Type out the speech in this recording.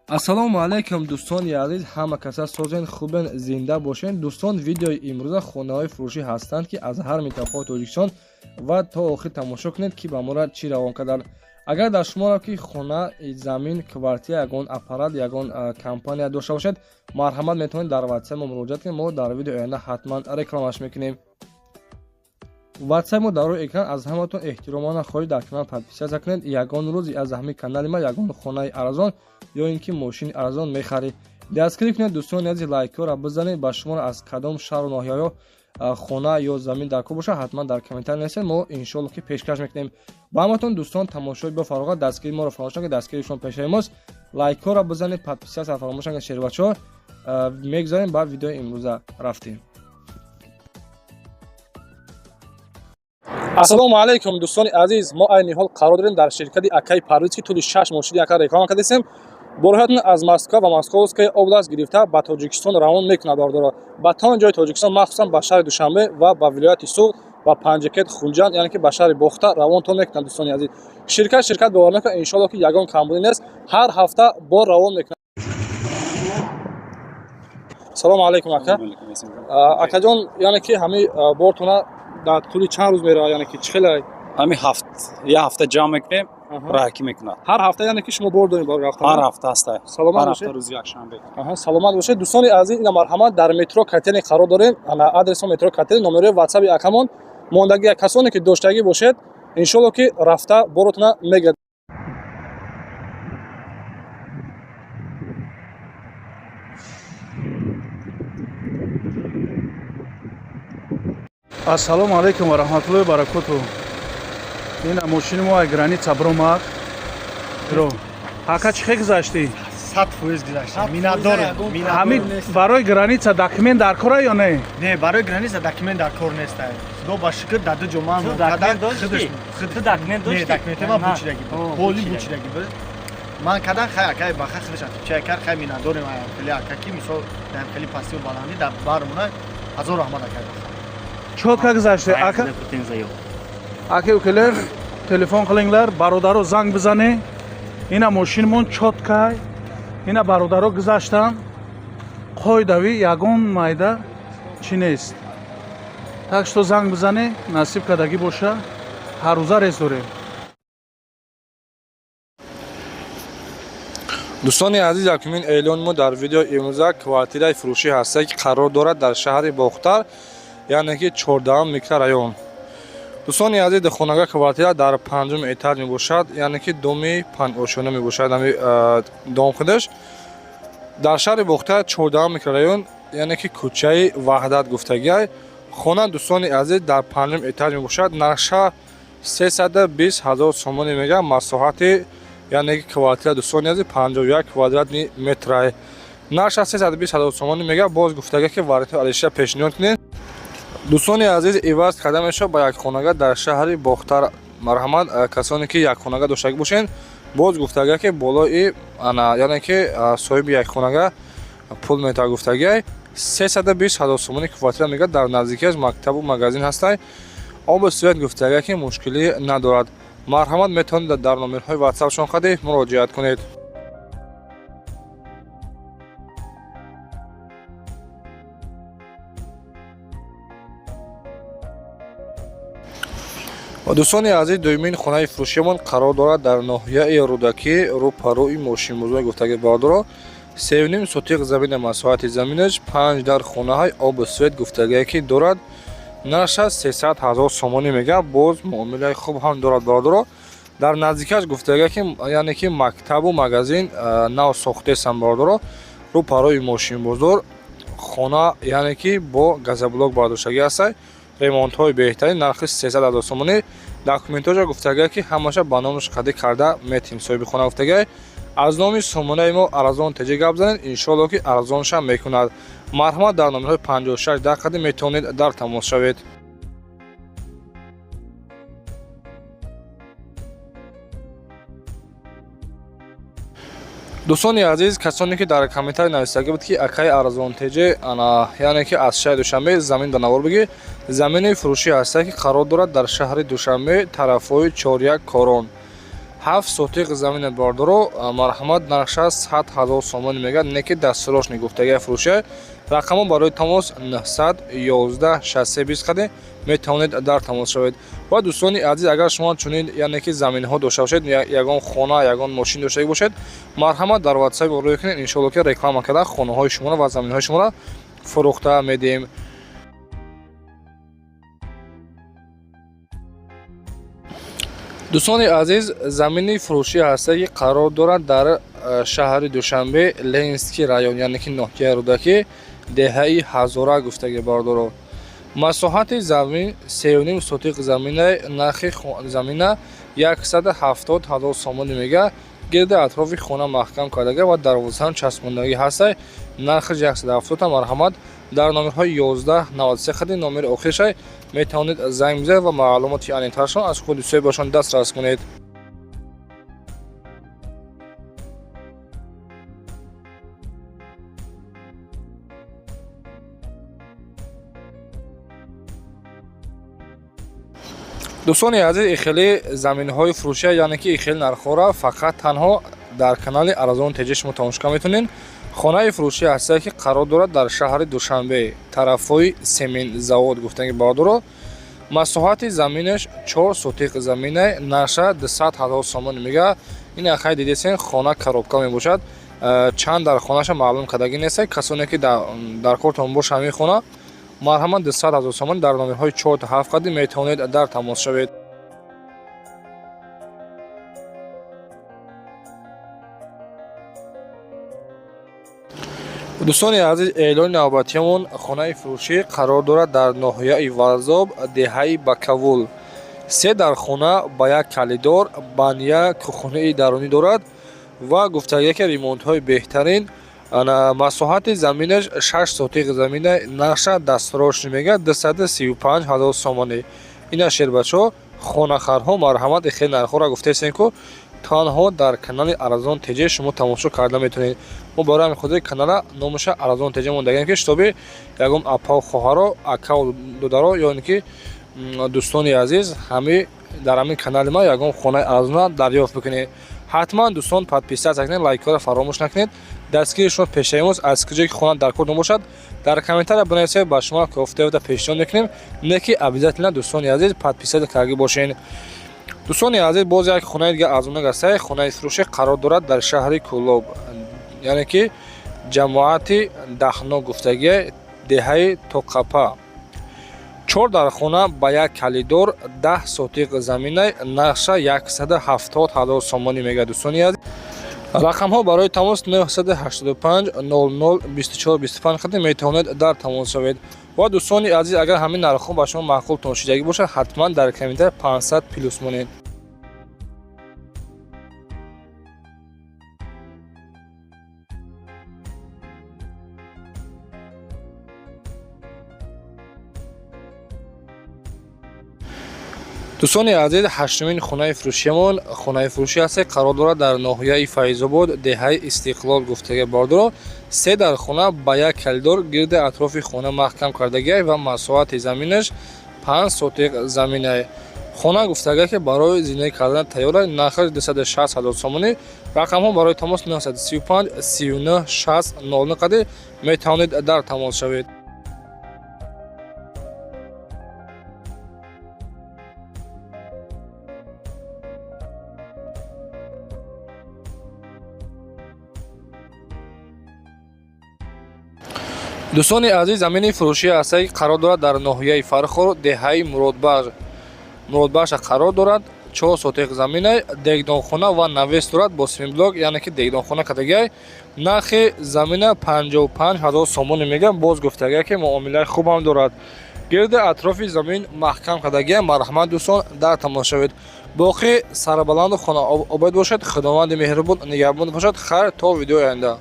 ассалому алайкум дӯстони азиз, ҳама каса созен хубен, зинда бошен. дӯстон, видеои имрӯза хонаҳои фурӯшӣ ҳастанд ки аз ҳар минтақаҳои Тоҷикистон ва то охир тамошо кунед ки ба моро чӣ равон карданд. агар дар шуморо ки хона, замин, квартира, ягон аппарат, ягон компания дошта бошед, марҳамат метавонед дар ватсап мо муроҷиат кунед. мо дар видеои оянда ҳатман рекламаш мекунем. ватсап мо дар рӯи экран. аз ҳаматон эҳтиромона хоҳиш дар канал подписия кунед. ягон рӯзи аз ҳамин канали ма ягон хонаи арзон ё ин ки мошини арзон мехарӣ. дастгирӣ кунед дӯстони азиз, лайкҳоро бизанед. ба шуморо аз кадом шаҳру ноҳияҳо хона ё замин дар кор бошад, ҳатман дар комментар нависед. мо иншоалло ки пешкаш мекунем. ба ҳаматон дӯстон, тамошои бафароғат, дастгирии моро фаромӯш накунед. дастгирии шумо пешаи мост. лайкҳоро бизанед, подписияро фаромӯш накунед. шербачаҳо мегзарем ба видеои имрӯза рафтем. ассалому алайкум дӯстони азиз, мо айни ҳол қарор дорем дар ширкати Акай Парвиз ки тӯли 6 мошини яка реклама кардем. бороҳатон аз Москва ва Московская област гирифта ба Тоҷикистон равон мекунад бардора. ба тамоми ҷои Тоҷикистон, махсусан ба шаҳри Душанбе ва ба вилояти Суғд ва Панҷакет, Хунҷанд, яъне ки ба шаҳри Бохта равонтон мекунад дӯстони азиз. ширкат бовар накунед, иншоалло ки ягон камбудӣ нест. ҳар ҳафта бор равон мекунад. салому алайкум ака. акаҷон, яъне ки ҳами бортона дар тӯли чанд рӯз меравад, яъне ки чӣ хеле? ҳамин я ҳафта ҷамъ мекунем, роҳакӣ мекунад. ҳар ҳафта, яъне ки шумо бор доред? ҳар ҳафта аста. Саломат бошед. бошед. Рӯзи якшанбе. Саломат бошед. дӯстони азиз, ина марҳамат дар метро Катени қарор дорем. ана адресо метро Катени, номерои ватсаби акамон. мондагӣ касоне ки доштагӣ бошед, иншоалло ки рафта боротона мегирад. Ассалому алайкум ва раҳматуллоҳи ва баракатуҳ. Ин мошини мо ай граница бромак. Ро. Ака чӣ хел гузашти? 100% гузаштам. Миннатдорам. Ҳамин барои граница документ дар кора ё не? Не, барои граница документ дар кор нест. Худо ба шукр дар ду ҷомаам документ дошти? Ту документ дошти? Не, документи ман бучидаги буд. Поли бучидаги буд. Ман кадан хай акай ба хай худашам. Чайкар хай миннатдорам. Хеле акаки мисол дар хеле пасти ва баланди дар бармона ҳазор раҳмат акай. Чотка гузашти ака? Ака укелер телефон қилингlar, бародаро занг бизане. Ина мошинмон чоткай. Ина бародаро гузаштан. Қоидави ягон майда чӣ нест. Так што занг бизане, насиб кардагӣ боша. ҳаррӯза рез дорем. дӯстони азиз, якумин эълони мо дар видеои имрӯза квартираи фурӯшӣ ҳаст ки қарор дорад дар шаҳри Бохтар, яъне ки 14 микрорайон. дӯстони азиз, хонага квартира дар 5 этаж мебошад, яъне ки доми панҷошона мебошад. ҳами дом худаш дар шаҳри Бохтар 14 микрорайон, яъне ки кӯчаи Ваҳдат гуфтагиай. хона дӯстони азиз дар 5 этаж мебошад. нарша 320 000 сомонӣ мегӯяд. масоҳати яъне ки квартира дӯстони азиз 51 квадратни метрае. нарша 320 000 сомонӣ мегӯяд. боз гуфтагиай ки варитҳои алиша пешниҳод кунед. дӯстони азиз, иваз карда мешавад ба якхонага дар шаҳри Бохтар. марҳамат касоне ки якхонага доштагӣ бошен, боз гуфтагиай ки болои яъне ки соҳиби якхонага пул метавад гуфтагиай. 320 000 сомонӣ квартира мегӯяд. дар наздикиаш мактабу магазин ҳастай. оби свет гуфтагиай ки мушкилӣ надорад. марҳамат метавонед дар номерҳои ватсапшон қади муроҷиат кунед. дӯстони азиз, дуюмин хонаи фурӯшиамон қарор дорад дар ноҳияи Рӯдакӣ, рӯпарӯи мошинбозии гуфтаги бардоро. 3.5 сотиқ замина. масоҳати заминаш 5 дар хонаҳои обу свет гуфтагие ки дорад. нарша 300 000 сомонӣ мегӯяд. боз муомилаи хуб ҳам дорад бардоро. дар наздикаш гуфтагие ки яъне ки мактабу магазин нав сохтесам бардоро. рӯпарӯи мошинбозор. хона яъне ки бо газоблок бардоштагӣ ҳастай. ремонтҳои беҳтарин. нархи 300 000 сомонӣ. документҳоша гуфтагиай ки ҳамаша ба номаш қадӣ карда метим. соҳиби хона гуфтагиай аз номи сомонаи мо арзон теҷа гап занед, иншоалло ки арзонша мекунад. марҳамат дар номерҳои 56 дақиқади метавонед дар тамос шавед. дӯстони азиз, касоне ки дар комментарӣ нависагӣ буд ки акай арзонтеҷе, яъне ки аз шаҳри Душанбе замин ба навор бигир. замини фурӯшӣ ҳастай ки қарор дорад дар шаҳри Душанбе, тарафҳои 41 Корон. 7 сотиқ замини бордоро марҳамат нарша 100 000 сомон мегӯяд, не ки дастурошни гуфтагии фурӯши. рақамо барои тамос 911 6320 хади метавонед дар тамос шавед. ва дӯстони азиз, агар шумо чунин яъне ки заминҳо дошта бошед, ягон хона, ягон мошин доштагӣ бошед, марҳамат дар WhatsApp рӯй кунед, иншоалло ки реклама карда хонаҳои шуморо ва заминҳои шуморо фурӯхта медиҳем. дӯстони азиз, замини фурӯшӣ ҳастае ки қарор дорад дар шаҳри Душанбе, Ленинский район, яъне ки ноҳияи Рӯдаки, деҳаи Ҳазора гуфтаги бордоро. масоҳати замин 3.5 сотиқ замина, нархи замина 170 000 сомон мега, гирди атрофи хона маҳкам кардага ва дарвозаам часпондагӣ ҳастай. нархи 170 марҳамат дар номерҳои 11 93 хади номери охиршай метавонед занг бизанед ва маълумоти анитаршон аз худи соҳибашон дастрас кунед. дӯстони азиз, ихели заминҳои фурӯшия, яъне ки ихели нархҳоро фақат танҳо дар канали Арзон ТЖ шумо тамошо метавонед. хонаи фурӯшӣ ҳастае ки қарор дорад дар шаҳри Душанбе, тарафҳои семин завод гуфтаги бордоро. масоҳати заминаш 4 сотиқ замина, нарша 200 000 сомон мега. ин ахай дидесен, хона коробка мебошад. чанд дар хонаша маълум кардагӣ нест. касоне ки дар кортон боша ҳамин хона, марҳамат 200 000 сомон дар номерҳои 4 та 7 қади метавонед дар тамос шавед. дӯстони азиз, эълони навбатиямон, хонаи фурӯшӣ қарор дорад дар ноҳияи Варзоб, деҳаи Бакавул. 3 дар хона ба як калидор, бания, кӯхонаи дарунӣ дорад ва гуфтагӣ ки ремонтҳои беҳтарин. масоҳати заминаш 6 сотиқ замина, нарша дастурошни мега 235 000 сомонӣ. ина шербачо хонахарҳо марҳамат ихели нархҳоро гуфтаистем ки танҳо дар канали Арзон ТЖ шумо тамошо карда метавонед. мо барои ҳамин хотир канала номаша Арзон ТЖ мондагем ки шитоби ягон апао хоҳаро, акао додаро, ё ин ки дӯстони азиз ҳами дар ҳамин канали ма ягон хонаи арзона дарёфт бикунед. ҳатман дӯстон подписатсия кунед, лайкҳоро фаромӯш накунед. дастгири шумо пешаимост, аз куҷое ки хона дар кор набошад дар комментария бинависед, ба шумо кофта пешниҳод мекунем, не ки обязательно дӯстони азиз подписат карда бошед. дӯстони азиз, боз як хонаи дигар арзона гастае, хонаи фурӯшӣ қарор дорад дар шаҳри Кӯлоб, яъне ки ҷамоати Дахно гуфтагӣ, деҳаи Тоқапа. 4 дар хона ба як калидор, 10 сотиқ замина, нарша 170 000 сомонӣ мега. дӯстони азиз, рақамҳо барои тамос 985 00 24 25 хади метавонед дар тамос шавед. ва дӯстони азиз, агар ҳамин нархҳо ба шумо маъқултон шидагӣ бошад, ҳатман дар комментар 500 плюс монед. дӯстони азиз, ҳаштумин хонаи фурӯшиямон, хонаи фурӯшӣ ҳаст, қарор дорад дар ноҳияи Файзобод, деҳаи Истиқлол гуфтаги бордоро. 3 дар хона ба як калидор, гирди атрофи хона маҳкам кардагӣ ва масоҳати заминаш 5 сотиқ замина. хона гуфтаги ки барои зиндагӣ кардан тайёра, нархаш 260 000 сомонӣ. рақамҳо барои тамос 935 39 60 00 қади метавонед дар тамос шавед. дӯстони азиз, замини фурӯшӣ ҳастае ки қарор дорад дар ноҳияи Фархор, деҳаи Муродбахша қарор дорад. 4 сотиқ замина, дегдонхона ва навес дорад бо семинблок, яъне ки дегдонхона катагиай. нархи замина 55 000 сомон мега. боз гуфтагия ки муомилаи хубам дорад. гирди атрофи замин маҳкам кардагия. марҳамат дӯстон, дар тамос шавед. боқӣ сарбаланду хона обод бошад. худованди меҳрубон нигаҳбон бошад. хайр, то видеои оянда.